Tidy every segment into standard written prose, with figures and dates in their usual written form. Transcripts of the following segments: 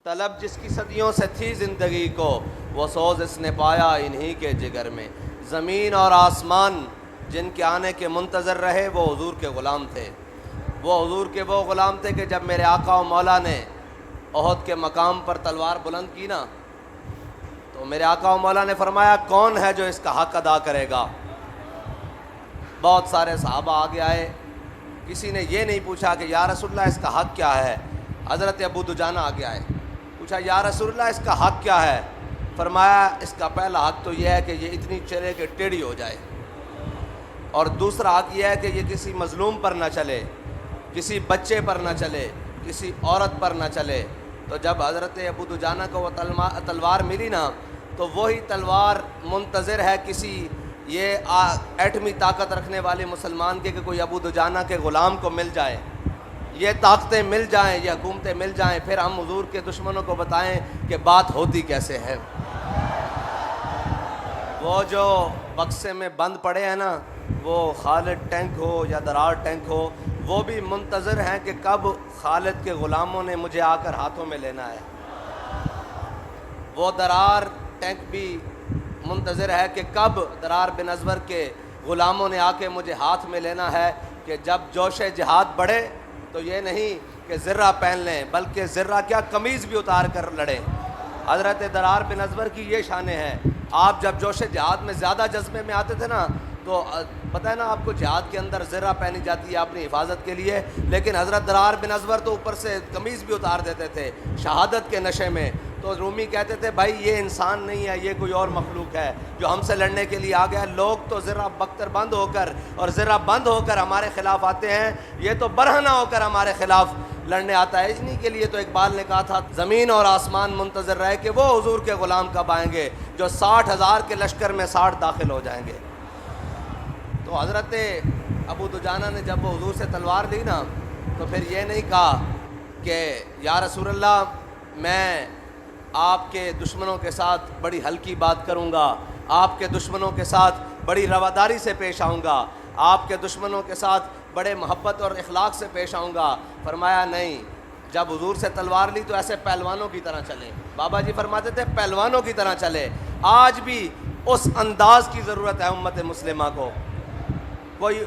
तलब जिसकी सदियों से थी ज़िंदगी को, वो सोज़ इसने पाया इन्हीं के जिगर में। ज़मीन और आसमान जिनके आने के मुंतज़र रहे, वो हुज़ूर के ग़ुलाम थे। वो हुज़ूर के वो ग़ुलाम थे कि जब मेरे आका व मौला ने ओहद के मकाम पर तलवार बुलंद की ना, तो मेरे आका व मौला ने फरमाया, कौन है जो इसका हक़ अदा करेगा। बहुत सारे सहाबा आगे आए, किसी ने ये नहीं पूछा कि या रसूलल्लाह इसका हक़ क्या है। हज़रत अबू दुजाना आगे आए, पूछा या रसूलल्लाह इसका हक़ क्या है। फरमाया इसका पहला हक़ तो यह है कि ये इतनी चले कि टेढ़ी हो जाए, और दूसरा हक़ यह है कि ये किसी मज़लूम पर ना चले, किसी बच्चे पर ना चले, किसी औरत पर ना चले। तो जब हज़रत अबू दुजाना को वो तलवार मिली ना, तो वही तलवार मुंतज़िर है किसी ये एटमी ताकत रखने वाले मुसलमान के कि कोई अबू दुजाना के ग़ुलाम को मिल जाए, ये ताकतें मिल जाएं, ये हुकूमतें मिल जाएं, फिर हम हुजूर के दुश्मनों को बताएं कि बात होती कैसे है। वो जो बक्से में बंद पड़े हैं ना, वो खालिद टैंक हो या दरार टैंक हो, वो भी मुंतज़र हैं कि कब खालिद के ग़ुलामों ने मुझे आकर हाथों में लेना है। वो दरार टैंक भी मुंतज़र है कि कब दरार बिन अज़वर के ग़ुलामों ने आके मुझे हाथ में लेना है। कि जब जोश जिहाद बढ़े तो ये नहीं कि ज़र्रा पहन लें, बल्कि ज़र्रा क्या कमीज़ भी उतार कर लड़ें। हज़रत दरार बिन अज़वर की ये शान है। आप जब जोश जिहाद में ज़्यादा जज्बे में आते थे ना, तो पता है ना आपको जिहाद के अंदर ज़र्रा पहनी जाती है अपनी हिफाजत के लिए, लेकिन हज़रत दरार बिन अज़वर तो ऊपर से कमीज़ भी उतार देते थे शहादत के नशे में। तो रूमी कहते थे भाई ये इंसान नहीं है, ये कोई और मखलूक है जो हमसे लड़ने के लिए आ गया। लोग तो ज़रा बख्तर बंद होकर और ज़रा बंद होकर हमारे ख़िलाफ़ आते हैं, ये तो बरहना होकर हमारे ख़िलाफ़ लड़ने आता है। इन्हीं के लिए तो इकबाल ने कहा था, ज़मीन और आसमान मुंतज़र रहे कि वो हुजूर के ग़ुलाम कब आएंगे जो 60,000 के लश्कर में 60 दाखिल हो जाएंगे। तो हज़रत अबू दुजाना ने जब वो हुजूर से तलवार ली ना, तो फिर ये नहीं कहा कि या रसूलल्लाह मैं आपके दुश्मनों के साथ बड़ी हल्की बात करूँगा, आपके दुश्मनों के साथ बड़ी रवादारी से पेश आऊँगा, आपके दुश्मनों के साथ बड़े मोहब्बत और इखलाक से पेश आऊँगा। फरमाया नहीं, जब हुजूर से तलवार ली तो ऐसे पहलवानों की तरह चले। बाबा जी फरमाते थे पहलवानों की तरह चले। आज भी उस अंदाज़ की ज़रूरत है उम्मत मुस्लिमा को। कोई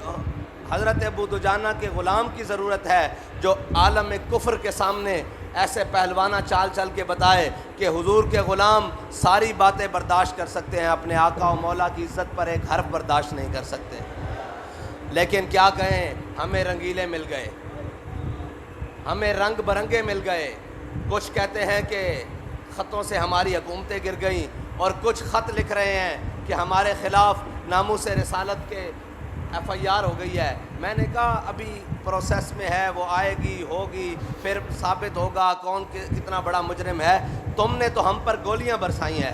हज़रत अबू दुजाना के ग़ुलाम की ज़रूरत है जो आलम कुफ्र के सामने ऐसे पहलवाना चाल चल के बताए कि हुजूर के ग़ुलाम सारी बातें बर्दाश्त कर सकते हैं, अपने आका और मौला की इज़्ज़त पर एक हर्फ बर्दाश्त नहीं कर सकते। लेकिन क्या कहें, हमें रंगीले मिल गए, हमें रंग बरंगे मिल गए। कुछ कहते हैं कि ख़तों से हमारी हुकूमतें गिर गईं, और कुछ ख़त लिख रहे हैं कि हमारे ख़िलाफ़ नामूस रिसालत के FIR हो गई है। मैंने कहा अभी प्रोसेस में है, वो आएगी होगी, फिर साबित होगा कौन कितना बड़ा मुजरिम है। तुमने तो हम पर गोलियां बरसाई हैं,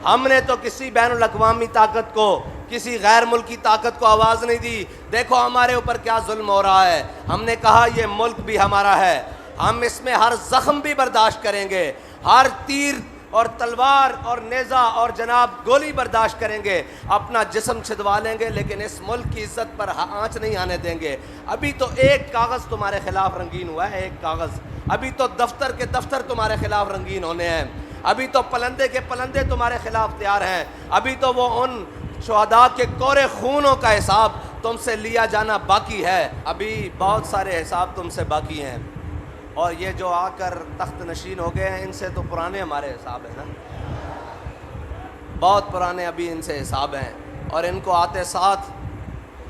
हमने तो किसी बैनुल अक़वामी ताकत को, किसी गैर मुल्की ताकत को आवाज़ नहीं दी। देखो हमारे ऊपर क्या जुल्म हो रहा है। हमने कहा ये मुल्क भी हमारा है, हम इसमें हर ज़ख्म भी बर्दाश्त करेंगे, हर तीर और तलवार और नेज़ा और जनाब गोली बर्दाश्त करेंगे, अपना जिस्म छिदवा लेंगे, लेकिन इस मुल्क की इज़्ज़त पर आँच नहीं आने देंगे। अभी तो एक कागज़ तुम्हारे ख़िलाफ़ रंगीन हुआ है, एक कागज़। अभी तो दफ्तर के दफ्तर तुम्हारे ख़िलाफ़ रंगीन होने हैं, अभी तो पलंदे के पलंदे तुम्हारे ख़िलाफ़ तैयार हैं, अभी तो वो उन शुहदा के कोरे खूनों का हिसाब तुमसे लिया जाना बाकी है। अभी बहुत सारे हिसाब तुमसे बाकी हैं, और ये जो आकर तख्त नशीन हो गए हैं, इनसे तो पुराने हमारे हिसाब हैं ना, बहुत पुराने अभी इनसे हिसाब हैं। और इनको आते साथ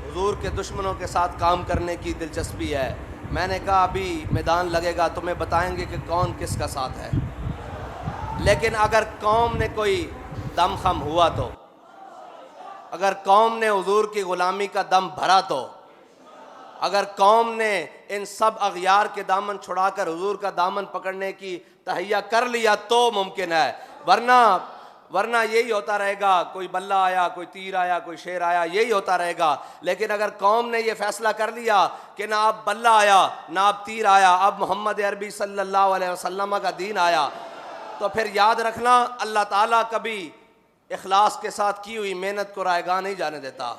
हुजूर के दुश्मनों के साथ काम करने की दिलचस्पी है। मैंने कहा अभी मैदान लगेगा, तुम्हें बताएंगे कि कौन किसका साथ है। लेकिन अगर कौम ने कोई दम खम हुआ तो, अगर कौम ने हुजूर की ग़ुलामी का दम भरा तो, अगर कौम ने इन सब अग़यार के दामन छुड़ाकर हुजूर का दामन पकड़ने की तहैया कर लिया तो मुमकिन है। वरना यही होता रहेगा, कोई बल्ला आया, कोई तीर आया, कोई शेर आया, यही होता रहेगा। लेकिन अगर कौम ने ये फ़ैसला कर लिया कि ना अब बल्ला आया ना अब तीर आया, अब मोहम्मद अरबी सल्लल्लाहु अलैहि वसल्लम का दीन आया, तो फिर याद रखना अल्लाह ताला कभी इखलास के साथ की हुई मेहनत को रायगा नहीं जाने देता।